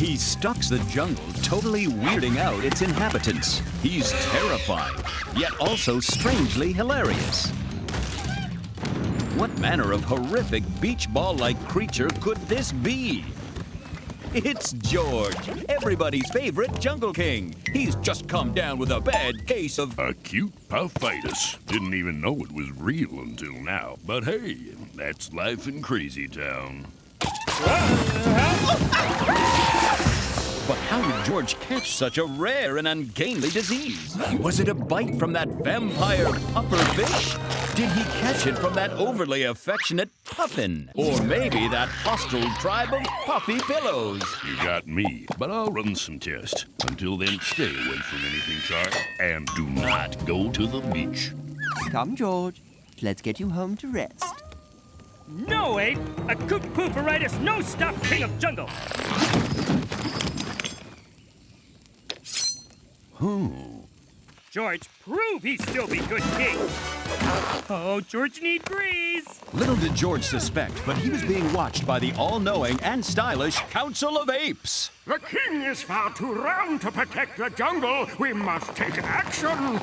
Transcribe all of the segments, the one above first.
He stalks the jungle, totally weirding out its inhabitants. He's terrifying, yet also strangely hilarious. What manner of horrific beach ball-like creature could this be? It's George, everybody's favorite jungle king. He's just come down with a bad case of acute puffitis. Didn't even know it was real until now. But hey, that's life in Crazy Town. But how did George catch such a rare and ungainly disease? Was it a bite from that vampire puffer fish? Did he catch it from that overly affectionate puffin? Or maybe that hostile tribe of puffy pillows? You got me, but I'll run some tests. Until then, stay away from anything sharp, and do not go to the beach. Come, George. Let's get you home to rest. No, Ape! Acute pooperitis, no stop king of jungle! George, prove he still be good king. Oh, George need grease. Little did George suspect, but he was being watched by the all-knowing and stylish Council of Apes. The king is far too round to protect the jungle. We must take action.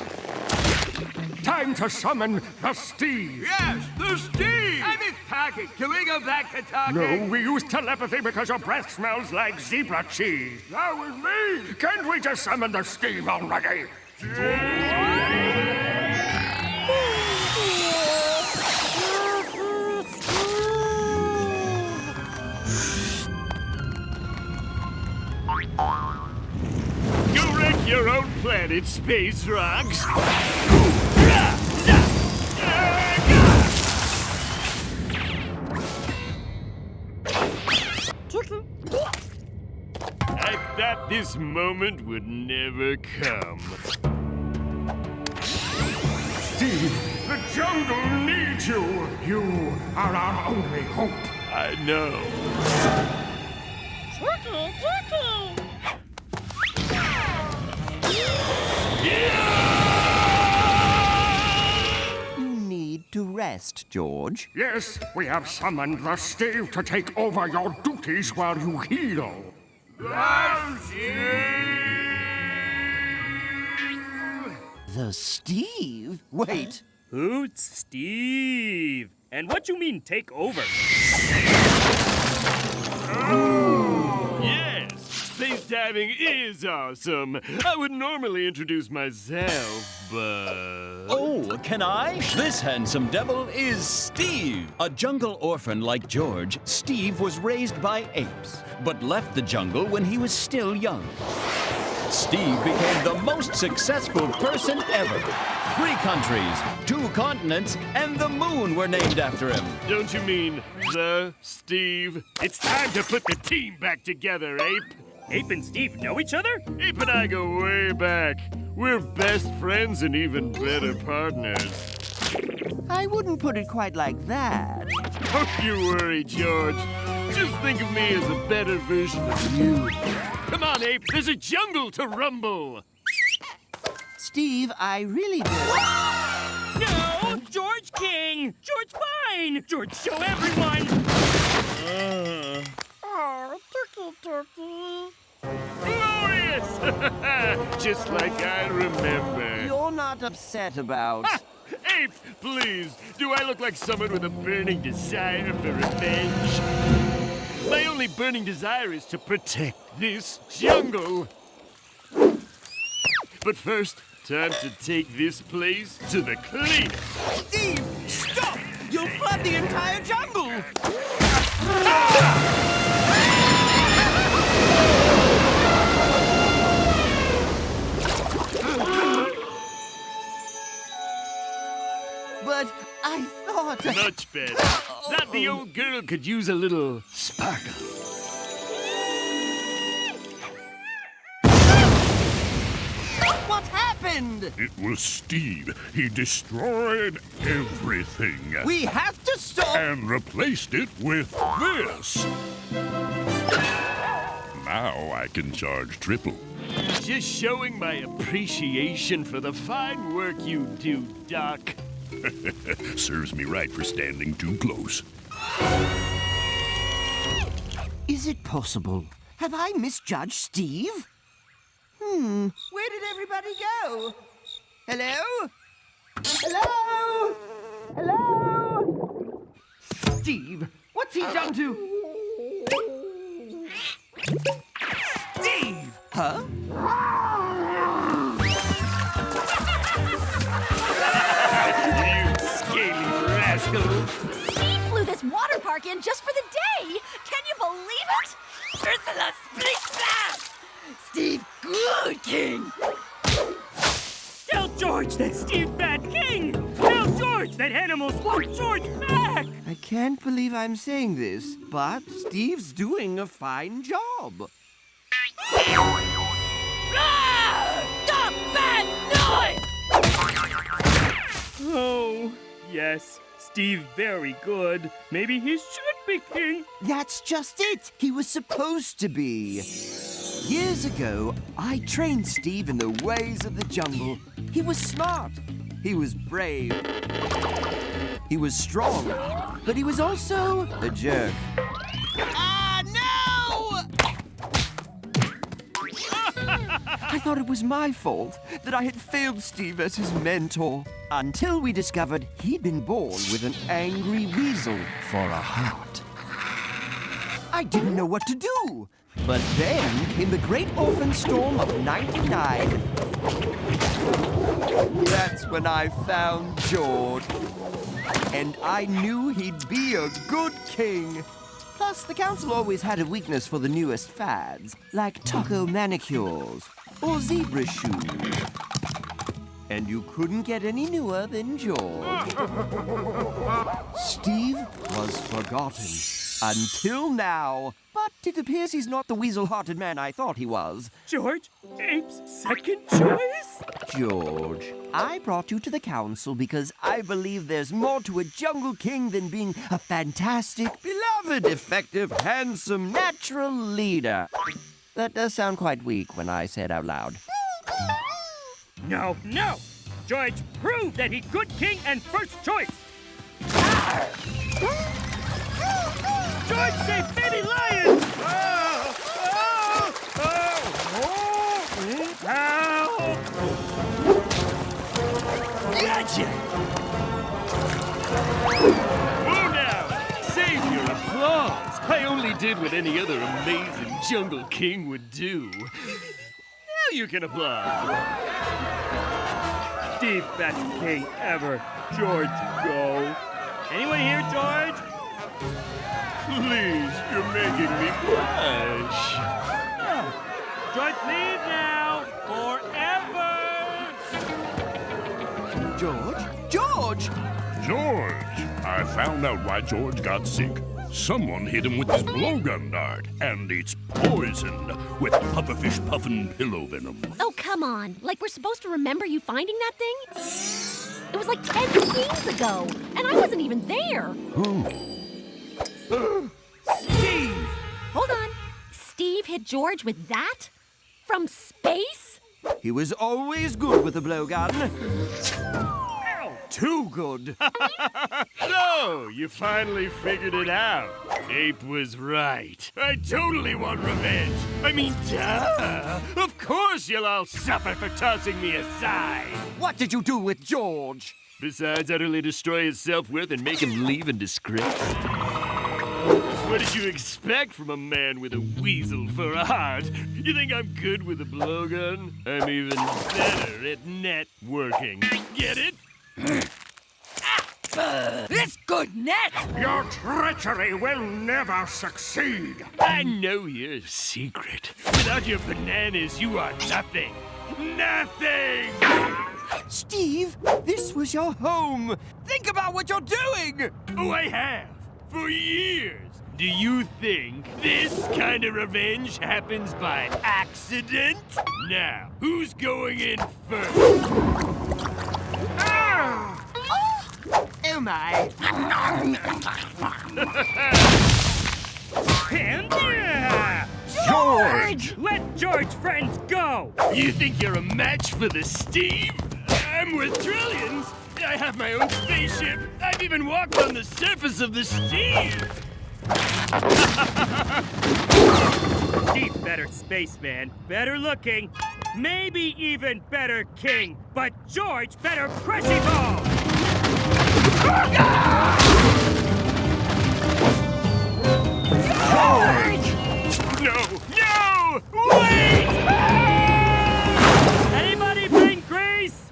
Time to summon the Steve. Yes, the Steve! I miss talking. Can we go back to talking? No, we use telepathy because your breath smells like zebra cheese. That was me. Can't we just summon the Steve already? You wreck your own planet, Space Rocks. I thought this moment would never come. Steve, the jungle needs you. You are our only hope. I know. You need to rest, George. Yes, we have summoned the Steve to take over your duties while you heal. The Steve? Wait. Who's Steve? And what you mean take over? Yes, space diving is awesome. I would normally introduce myself, but... Oh, can I? This handsome devil is Steve. A jungle orphan like George, Steve was raised by apes, but left the jungle when he was still young. Steve became the most successful person ever. 3 countries, 2 continents, and the moon were named after him. Don't you mean the Steve? It's time to put the team back together, Ape. Ape and Steve know each other? Ape and I go way back. We're best friends and even better partners. I wouldn't put it quite like that. Don't you worry, George. Just think of me as a better version of you. Come on, Ape. There's a jungle to rumble. Steve, I really do. No! George King! George Fine! George Show Everyone! Oh, turkey. Glorious! Just like I remember. You're not upset about... Ape, please. Do I look like someone with a burning desire for revenge? My only burning desire is to protect this jungle. But first, time to take this place to the cleaner. Steve, stop! You'll flood the entire jungle! But I thought... Much better. That the old girl could use a little sparkle. What happened? It was Steve. He destroyed everything. We have to stop... And replaced it with this. Now I can charge triple. Just showing my appreciation for the fine work you do, Doc. Serves me right for standing too close. Is it possible Have I misjudged Steve? Where did everybody go? Hello? Hello? Hello? Steve, what's he done to... Steve! Huh? You scaly rascal! Steve flew this water park in just for the day. Can you believe it? Ursula, split that! Steve, good king. Tell George that Steve's bad king! Tell George that animals want George back! I can't believe I'm saying this, but Steve's doing a fine job. Stop bad noise! Oh, yes, Steve very good. Maybe he should be king. That's just it. He was supposed to be. Years ago, I trained Steve in the ways of the jungle. He was smart. He was brave. He was strong. But he was also a jerk. Ah, no! I thought it was my fault that I had failed Steve as his mentor. Until we discovered he'd been born with an angry weasel for a heart. I didn't know what to do. But then came the Great Orphan Storm of '99. That's when I found George. And I knew he'd be a good king. Plus, the council always had a weakness for the newest fads, like taco manicures or zebra shoes. And you couldn't get any newer than George. Steve was forgotten. Until now. But it appears he's not the weasel-hearted man I thought he was. George, Ape's second choice? George, I brought you to the council because I believe there's more to a jungle king than being a fantastic, beloved, effective, handsome, natural leader. That does sound quite weak when I say it out loud. No, no! George proved that he's good king and first choice! George saved baby lions! Oh, oh, oh, oh, help! Gotcha! Whoa now! Save your applause! I only did what any other amazing jungle king would do. Now you can applaud. Steve, best king ever. George, go. Anyone here, George? Please, you're making me blush. George, leave now. Forever. George? George! George! I found out why George got sick. Someone hit him with his blowgun dart, and it's poisoned with pufferfish puffin pillow venom. Oh, come on. Like we're supposed to remember you finding that thing? It was like 10 scenes ago, and I wasn't even there. Steve! Hold on. Steve hit George with that? From space? He was always good with a blowgun. Too good. So, you finally figured it out. Ape was right. I totally want revenge. I mean, duh. Of course you'll all suffer for tossing me aside. What did you do with George? Besides utterly destroy his self-worth and make him leave in disgrace. What did you expect from a man with a weasel for a heart? You think I'm good with a blowgun? I'm even better at networking. Get it? It's good net! Your treachery will never succeed. I know your secret. Without your bananas, you are nothing. Nothing! Steve, this was your home. Think about what you're doing. Oh, I have. For years. Do you think this kind of revenge happens by accident? Now, who's going in first? Oh my. And yeah! George! Let George's friends go! You think you're a match for the Steve? I'm worth trillions. I have my own spaceship. I've even walked on the surface of the Steve. Steve, better spaceman, better looking, maybe even better king, but George, better crunchy ball! No! No! Wait! Anybody bring Grace?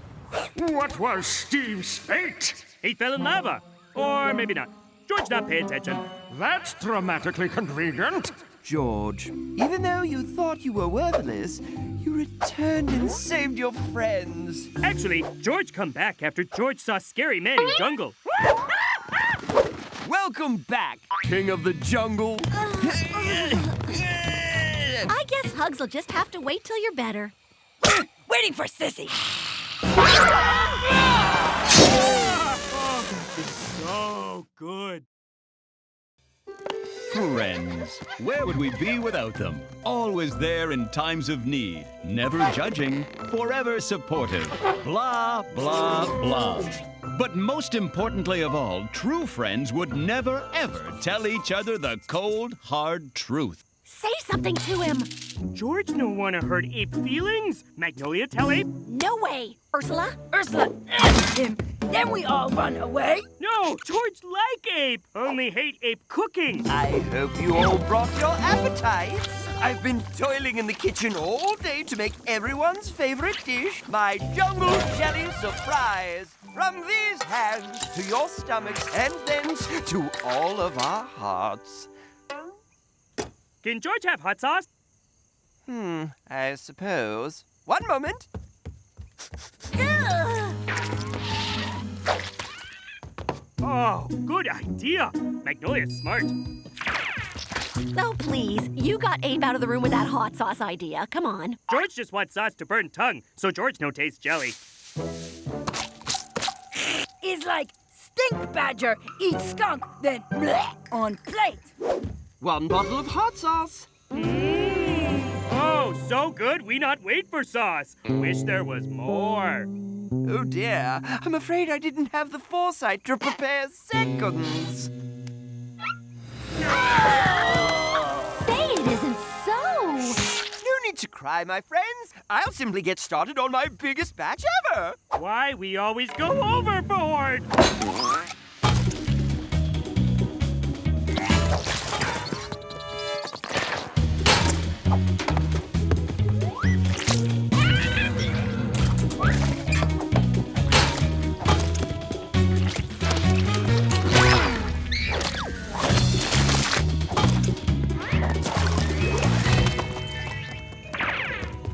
What was Steve's fate? He fell in lava. Or maybe not. George not paying attention. That's dramatically convenient. George, even though you thought you were worthless, you returned and saved your friends. Actually, George come back after George saw scary man in jungle. Welcome back, King of the Jungle. I guess hugs will just have to wait till you're better. Waiting for Sissy. So good. Friends. Where would we be without them? Always there in times of need. Never judging. Forever supportive. Blah, blah, blah. But most importantly of all, true friends would never, ever tell each other the cold, hard truth. Say something to him. George no wanna hurt Ape feelings. Magnolia tell Ape? No way. Ursula? Ursula asked him. Then we all run away. No, George like Ape. Only hate Ape cooking. I hope you all brought your appetites. I've been toiling in the kitchen all day to make everyone's favorite dish, my jungle jelly surprise. From these hands to your stomachs and thence to all of our hearts. Can George have hot sauce? I suppose. One moment. Oh, good idea. Magnolia's smart. Oh, please. You got Ape out of the room with that hot sauce idea. Come on. George just wants sauce to burn tongue, so George no taste jelly. It's like stink badger eats skunk, then bleh on plate. One bottle of hot sauce. Oh, so good we not wait for sauce. Wish there was more. Oh dear, I'm afraid I didn't have the foresight to prepare seconds. Say it isn't so. No need to cry, my friends. I'll simply get started on my biggest batch ever. Why we always go overboard?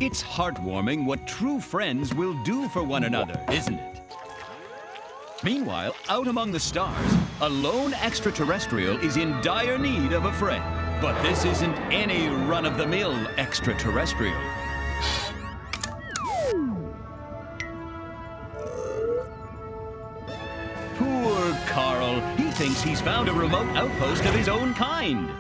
It's heartwarming what true friends will do for one another, isn't it? Meanwhile, out among the stars, a lone extraterrestrial is in dire need of a friend. But this isn't any run-of-the-mill extraterrestrial. Poor Carl. He thinks he's found a remote outpost of his own kind.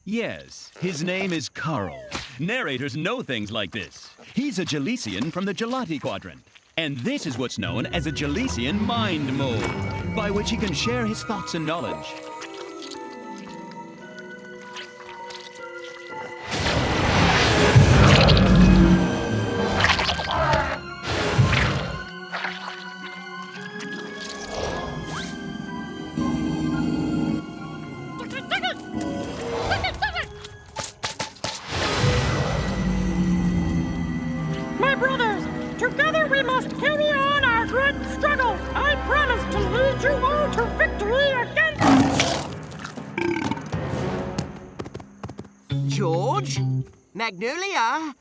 Yes, his name is Carl. Narrators know things like this. He's a Gelasian from the Gelati Quadrant. And this is what's known as a Gelasian mind mode, by which he can share his thoughts and knowledge. My brothers, together we must carry on our great struggle. I promise to lead you all to victory again. George? Magnolia?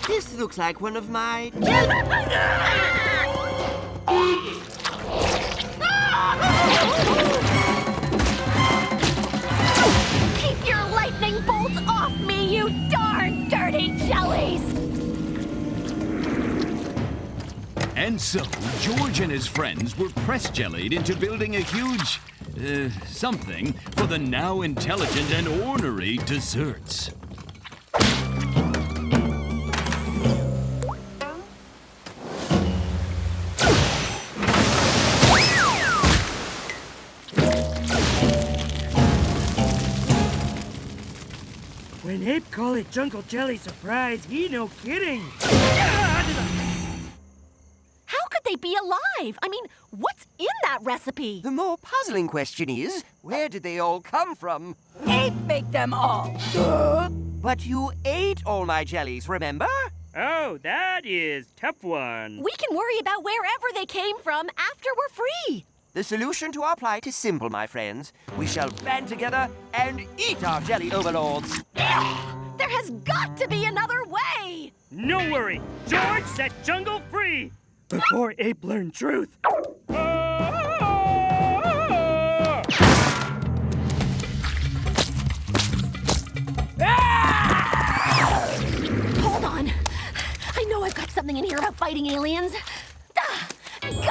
This looks like one of my... Keep your lightning bolts off me, you darn dirty jellies! And so, George and his friends were press-jellied into building a huge... something for the now intelligent and ornery desserts. When Ape call it jungle jelly surprise, he no kidding. How could they be alive? I mean, what's in that recipe? The more puzzling question is, where did they all come from? Ape make them all. But you ate all my jellies, remember? Oh, that is tough one. We can worry about wherever they came from after we're free. The solution to our plight is simple, my friends. We shall band together and eat our jelly overlords. There has got to be another way. No worry. George set jungle free before Ape learned truth. Hold on. I know I've got something in here about fighting aliens. Got it.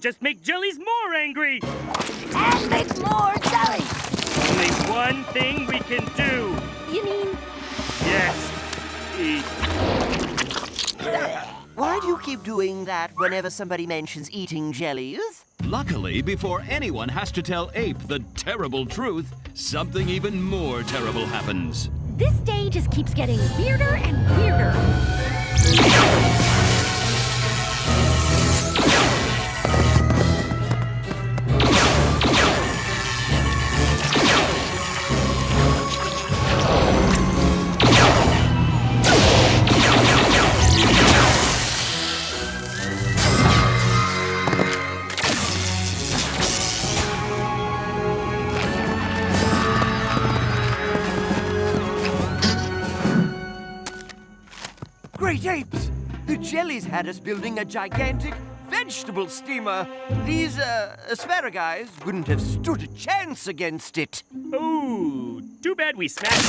Just make jellies more angry. And make more jelly. Only one thing we can do. You mean? Yes. Eat. Why do you keep doing that whenever somebody mentions eating jellies? Luckily, before anyone has to tell Ape the terrible truth, something even more terrible happens. This day just keeps getting weirder and weirder. Great apes! The jellies had us building a gigantic vegetable steamer. These, asparagus wouldn't have stood a chance against it. Ooh, too bad we smashed it.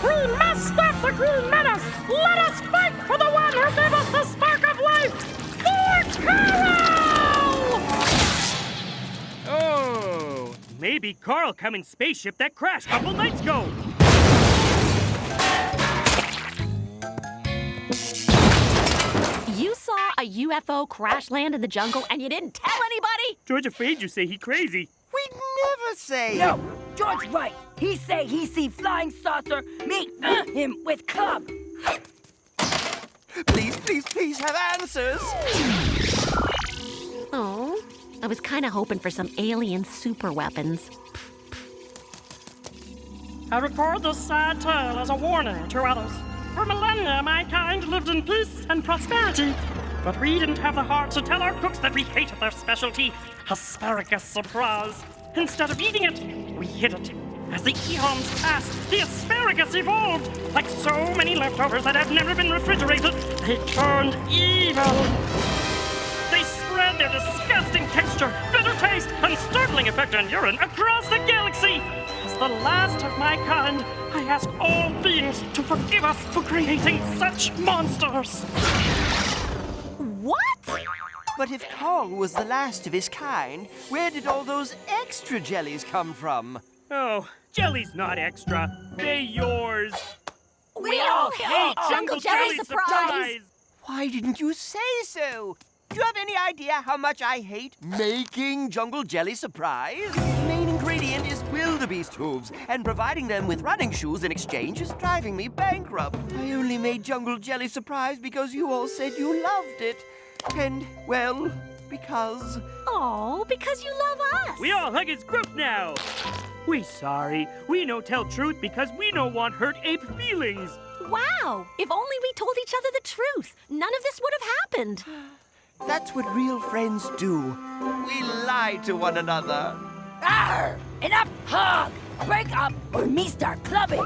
We must stop the green menace! Let us fight for the one who gave us the spark of life! For Carl! Oh, maybe Carl come in spaceship that crashed a couple nights ago. You saw a UFO crash land in the jungle and you didn't tell anybody? George afraid you say he crazy. We'd never say. No, George right. He say he see flying saucer, me him with club. Please, please, please have answers. Oh, I was kind of hoping for some alien super weapons. I record this sad tale as a warning to others. For millennia, mankind lived in peace and prosperity. But we didn't have the heart to tell our cooks that we hated their specialty, asparagus surprise. Instead of eating it, we hid it. As the eons passed, the asparagus evolved. Like so many leftovers that have never been refrigerated, they turned evil. They spread their disgusting texture, bitter taste, and startling effect on urine across the galaxy. As the last of my kind, I ask all beings to forgive us for creating such monsters. What? But if Carl was the last of his kind, where did all those extra jellies come from? Oh, jelly's not extra. They yours. We all hate Jungle Jelly Surprise! Why didn't you say so? Do you have any idea how much I hate making Jungle Jelly Surprise? The main ingredient is wildebeest hooves, and providing them with running shoes in exchange is driving me bankrupt. I only made Jungle Jelly Surprise because you all said you loved it. And, well, Because... Oh, because you love us. We all hug his group now. We sorry. We no tell truth because we no want hurt ape feelings. Wow, if only we told each other the truth. None of this would have happened. That's what real friends do. We lie to one another. Arr! Enough hug! Break up or me start clubbing.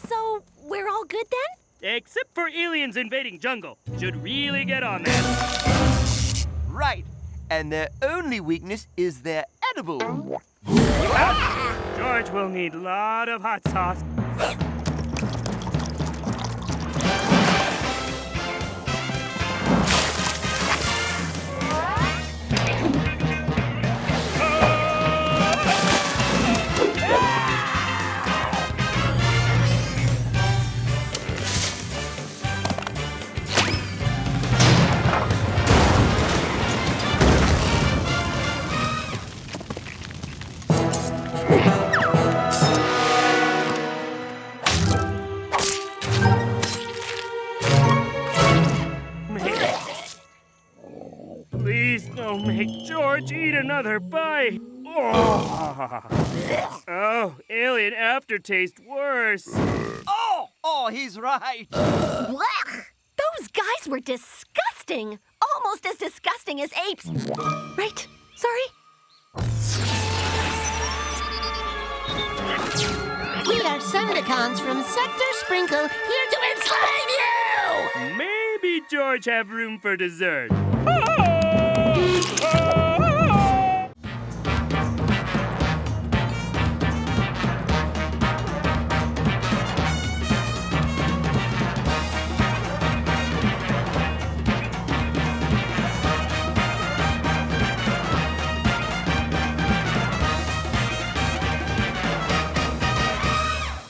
So, we're all good then? Except for aliens invading jungle. Should really get on that. Right. And their only weakness is their edible. George will need a lot of hot sauce. Please don't make George eat another bite. Oh, alien aftertaste worse. Oh, he's right. Blech! Those guys were disgusting. Almost as disgusting as apes. Right? Sorry? We are Sundicons from Sector Sprinkle, here to enslave you! Maybe George have room for dessert. Oh!